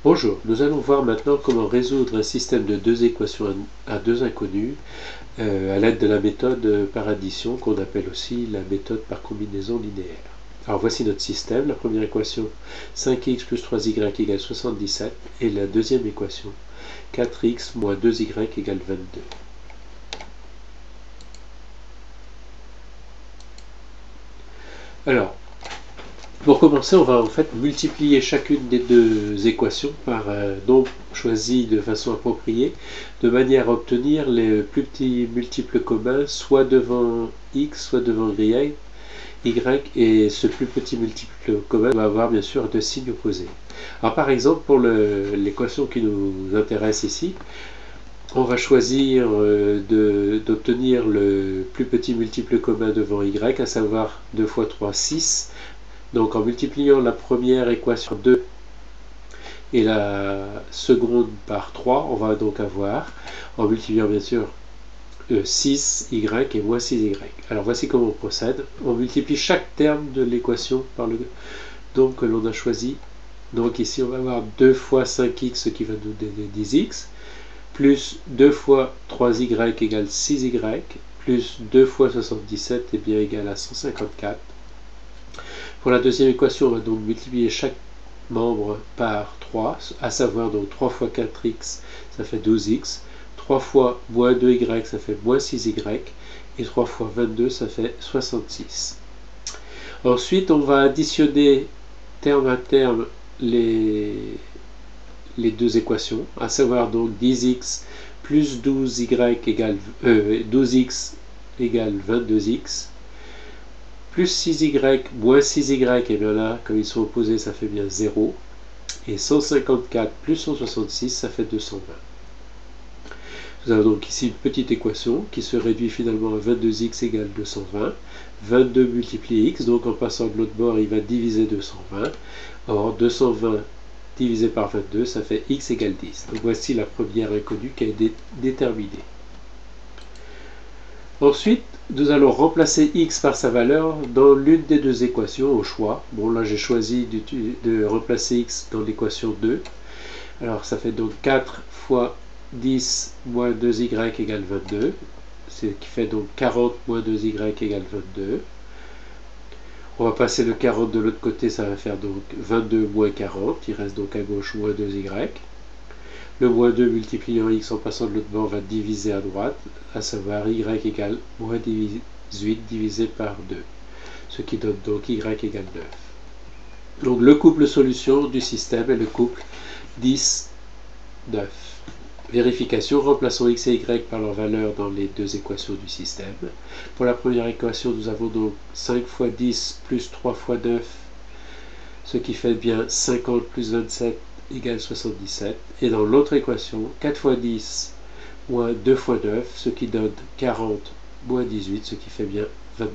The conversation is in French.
Bonjour, nous allons voir maintenant comment résoudre un système de deux équations à deux inconnus à l'aide de la méthode par addition qu'on appelle aussi la méthode par combinaison linéaire. Alors voici notre système. La première équation 5x plus 3y égale 77 et la deuxième équation 4x moins 2y égale 22. Alors, pour commencer, on va en fait multiplier chacune des deux équations par un nombre choisi de façon appropriée, de manière à obtenir les plus petits multiples communs, soit devant x, soit devant y, et ce plus petit multiple commun va avoir bien sûr deux signes opposés. Alors par exemple, pour l'équation qui nous intéresse ici, on va choisir d'obtenir le plus petit multiple commun devant y, à savoir 2 fois 3, 6. Donc en multipliant la première équation 2 et la seconde par 3, on va donc avoir, en multipliant bien sûr 6y et moins 6y. Alors voici comment on procède. On multiplie chaque terme de l'équation par le nombre que l'on a choisi. Donc ici on va avoir 2 fois 5x, ce qui va nous donner 10x, plus 2 fois 3y égale 6y, plus 2 fois 77 est bien égal à 154. Pour la deuxième équation, on va donc multiplier chaque membre par 3, à savoir donc 3 fois 4x, ça fait 12x, 3 fois moins 2y, ça fait moins 6y, et 3 fois 22, ça fait 66. Ensuite, on va additionner terme à terme les deux équations, à savoir donc 10x plus 12y égale 12x égale 22x, plus 6y moins 6y, et bien là, comme ils sont opposés, ça fait bien 0. Et 154 plus 166, ça fait 220. Nous avons donc ici une petite équation qui se réduit finalement à 22x égale 220. 22 multiplié x, donc en passant de l'autre bord, il va diviser 220. Or, 220 divisé par 22, ça fait x égale 10. Donc voici la première inconnue qui a été déterminée. Ensuite, nous allons remplacer x par sa valeur dans l'une des deux équations au choix. Bon, là j'ai choisi de remplacer x dans l'équation 2. Alors ça fait donc 4 fois 10 moins 2y égale 22. Ce qui fait donc 40 moins 2y égale 22. On va passer le 40 de l'autre côté, ça va faire donc 22 moins 40. Il reste donc à gauche moins 2y. Le moins 2 multipliant x en passant de l'autre bord va diviser à droite, à savoir y égale moins 18 divisé par 2, ce qui donne donc y égale 9. Donc le couple solution du système est le couple 10, 9. Vérification, remplaçons x et y par leur valeur dans les deux équations du système. Pour la première équation, nous avons donc 5 fois 10 plus 3 fois 9, ce qui fait bien 50 plus 27 égale 77. Et dans l'autre équation, 4 fois 10 moins 2 fois 9, ce qui donne 40 moins 18, ce qui fait bien 22.